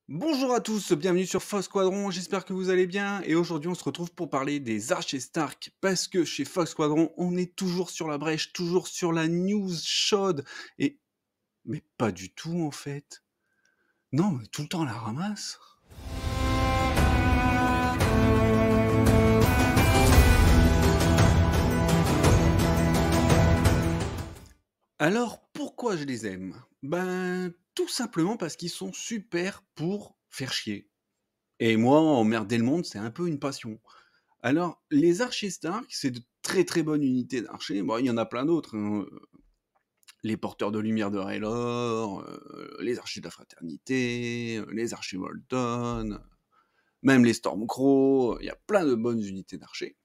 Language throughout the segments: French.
Bonjour à tous, bienvenue sur Fox Squadron, j'espère que vous allez bien et aujourd'hui on se retrouve pour parler des archers Stark parce que chez Fox Squadron on est toujours sur la brèche, toujours sur la news chaude et... mais pas du tout en fait. Non, mais tout le temps on la ramasse. Alors pourquoi je les aime? Ben tout simplement parce qu'ils sont super pour faire chier. Et moi, emmerder le monde, c'est un peu une passion. Alors, les archers Stark, c'est de très très bonnes unités d'archers. Bon, il y en a plein d'autres, hein. Les porteurs de lumière de Raylor, les archers de la fraternité, les archers Volton, même les Stormcrow. Il y a plein de bonnes unités d'archers.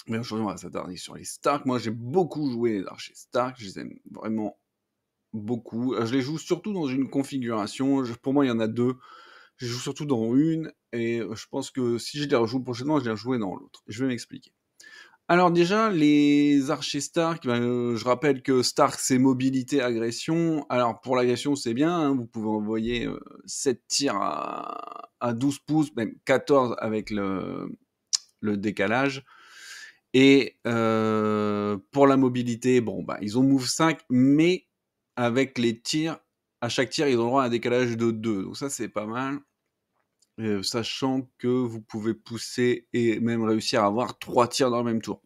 Mais aujourd'hui, on va s'attarder sur les Stark. Moi, j'ai beaucoup joué les archers Stark. Je les aime vraiment beaucoup. Je les joue surtout dans une configuration. Pour moi, il y en a deux. Je joue surtout dans une. Et je pense que si je les rejoue prochainement, je les rejouerai dans l'autre. Je vais m'expliquer. Alors déjà, les archers Stark, je rappelle que Stark c'est mobilité, agression. Alors pour l'agression c'est bien, hein, vous pouvez envoyer 7 tirs à 12 pouces, même 14 avec le décalage. Et pour la mobilité, bon bah ils ont move 5, mais avec les tirs, à chaque tir ils ont le droit à un décalage de 2. Donc ça c'est pas mal. Sachant que vous pouvez pousser et même réussir à avoir 3 tirs dans le même tour.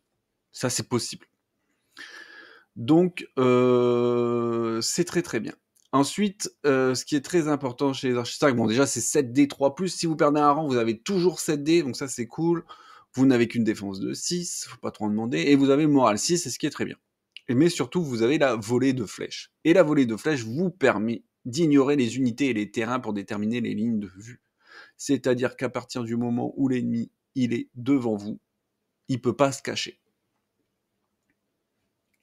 Ça, c'est possible. Donc, c'est très très bien. Ensuite, ce qui est très important chez les architectes, bon déjà c'est 7D 3+, si vous perdez un rang, vous avez toujours 7D, donc ça c'est cool. Vous n'avez qu'une défense de 6, faut pas trop en demander, et vous avez le moral 6, c'est ce qui est très bien. Mais surtout, vous avez la volée de flèches. Et la volée de flèches vous permet d'ignorer les unités et les terrains pour déterminer les lignes de vue. C'est-à-dire qu'à partir du moment où l'ennemi il est devant vous, il peut pas se cacher.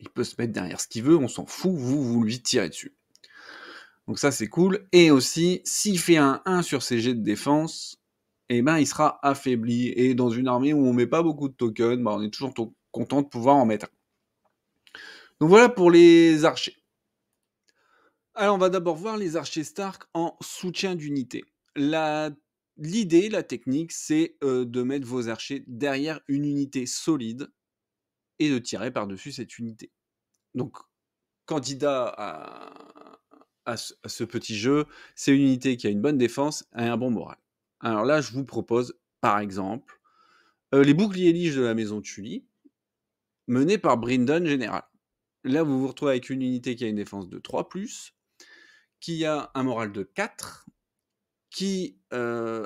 Il peut se mettre derrière ce qu'il veut, on s'en fout, vous lui tirez dessus. Donc ça c'est cool. Et aussi, s'il fait un 1 sur ses jets de défense, eh ben il sera affaibli. Et dans une armée où on met pas beaucoup de tokens, bah, on est toujours content de pouvoir en mettre un. Donc voilà pour les archers. Alors on va d'abord voir les archers Stark en soutien d'unité. L'idée, la technique, c'est de mettre vos archers derrière une unité solide et de tirer par-dessus cette unité. Donc, candidat à ce petit jeu, c'est une unité qui a une bonne défense et un bon moral. Alors là, je vous propose, par exemple, les boucliers liges de la maison Tully, menés par Brindon Général. Là, vous vous retrouvez avec une unité qui a une défense de 3+, qui a un moral de 4, qui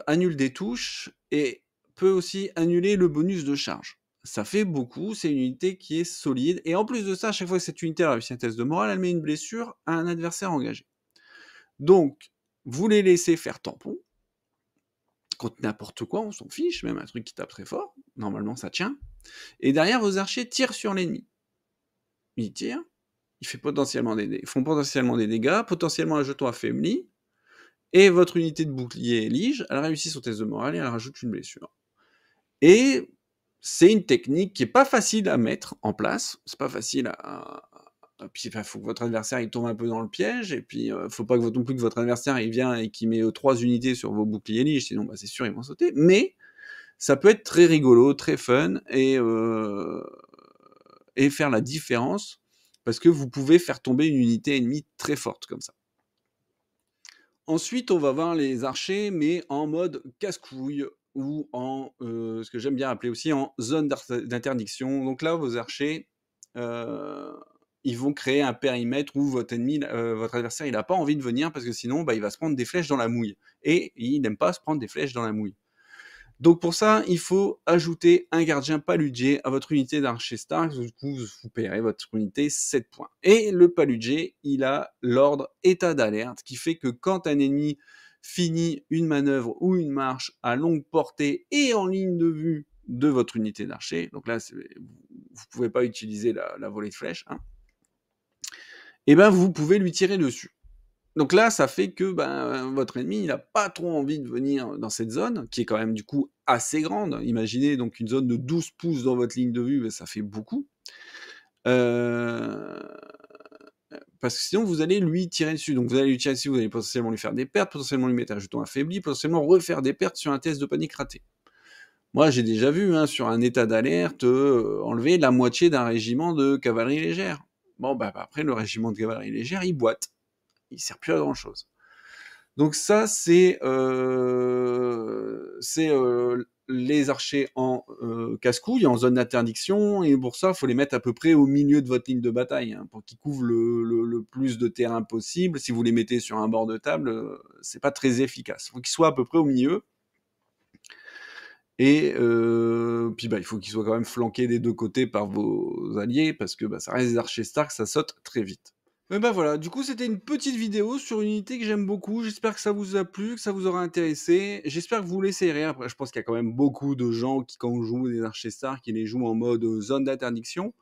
annule des touches et peut aussi annuler le bonus de charge. Ça fait beaucoup, c'est une unité qui est solide. Et en plus de ça, à chaque fois que cette unité a réussi un test de morale, elle met une blessure à un adversaire engagé. Donc, vous les laissez faire tampon. Contre n'importe quoi, on s'en fiche, même un truc qui tape très fort. Normalement, ça tient. Et derrière, vos archers tirent sur l'ennemi. Ils tirent, font potentiellement des dégâts, potentiellement un jeton affaibli. Et votre unité de bouclier lige, elle réussit son test de morale et elle rajoute une blessure. Et c'est une technique qui est pas facile à mettre en place. C'est pas facile puis il faut que votre adversaire il tombe un peu dans le piège, et puis faut pas que non plus que votre adversaire il vient et qu'il met 3 unités sur vos boucliers liges, sinon bah, c'est sûr ils vont sauter. Mais ça peut être très rigolo, très fun, et faire la différence, parce que vous pouvez faire tomber une unité ennemie très forte comme ça. Ensuite, on va voir les archers, mais en mode casse-couille, ou en ce que j'aime bien appeler aussi en zone d'interdiction. Donc là, vos archers, ils vont créer un périmètre où votre ennemi, votre adversaire, il n'a pas envie de venir, parce que sinon, bah, il va se prendre des flèches dans la mouille. Et il n'aime pas se prendre des flèches dans la mouille. Donc pour ça, il faut ajouter un gardien paludier à votre unité d'archer Stark. Du coup, vous payerez votre unité 7 points. Et le paludier, il a l'ordre état d'alerte, qui fait que quand un ennemi finit une manœuvre ou une marche à longue portée et en ligne de vue de votre unité d'archer, donc là, vous ne pouvez pas utiliser la volée de flèche, hein, et ben vous pouvez lui tirer dessus. Donc là, ça fait que votre ennemi, il n'a pas trop envie de venir dans cette zone, qui est quand même du coup assez grande. Imaginez donc une zone de 12 pouces dans votre ligne de vue, ça fait beaucoup. parce que sinon vous allez lui tirer dessus. Donc vous allez lui tirer dessus, vous allez potentiellement lui faire des pertes, potentiellement lui mettre un jeton affaibli, potentiellement refaire des pertes sur un test de panique raté. Moi, j'ai déjà vu, hein, sur un état d'alerte, enlever la moitié d'un régiment de cavalerie légère. Bon, bah, après le régiment de cavalerie légère, il boite. Il sert plus à grand chose. Donc ça, c'est les archers en casse-couille, en zone d'interdiction, et pour ça, il faut les mettre à peu près au milieu de votre ligne de bataille, hein, pour qu'ils couvrent le plus de terrain possible. Si vous les mettez sur un bord de table, c'est pas très efficace. Il faut qu'ils soient à peu près au milieu. Et puis bah, il faut qu'ils soient quand même flanqués des deux côtés par vos alliés, parce que bah, ça reste des archers Stark, ça saute très vite. Et bah voilà, du coup c'était une petite vidéo sur une unité que j'aime beaucoup. J'espère que ça vous a plu, que ça vous aura intéressé. J'espère que vous l'essayerez. Après, je pense qu'il y a quand même beaucoup de gens qui, quand on joue des archers Stark, qui les jouent en mode zone d'interdiction.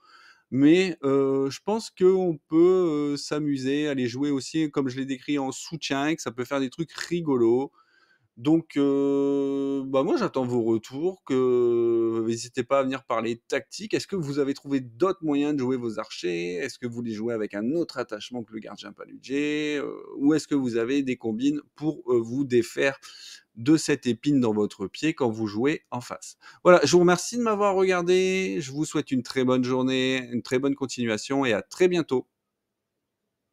Mais je pense qu'on peut s'amuser à les jouer aussi, comme je l'ai décrit, en soutien, et que ça peut faire des trucs rigolos. Donc, bah, moi j'attends vos retours, que n'hésitez pas à venir parler tactique. Est-ce que vous avez trouvé d'autres moyens de jouer vos archers? Est-ce que vous les jouez avec un autre attachement que le gardien paludé? Ou est-ce que vous avez des combines pour, vous défaire de cette épine dans votre pied quand vous jouez en face? Voilà, je vous remercie de m'avoir regardé, je vous souhaite une très bonne journée, une très bonne continuation et à très bientôt.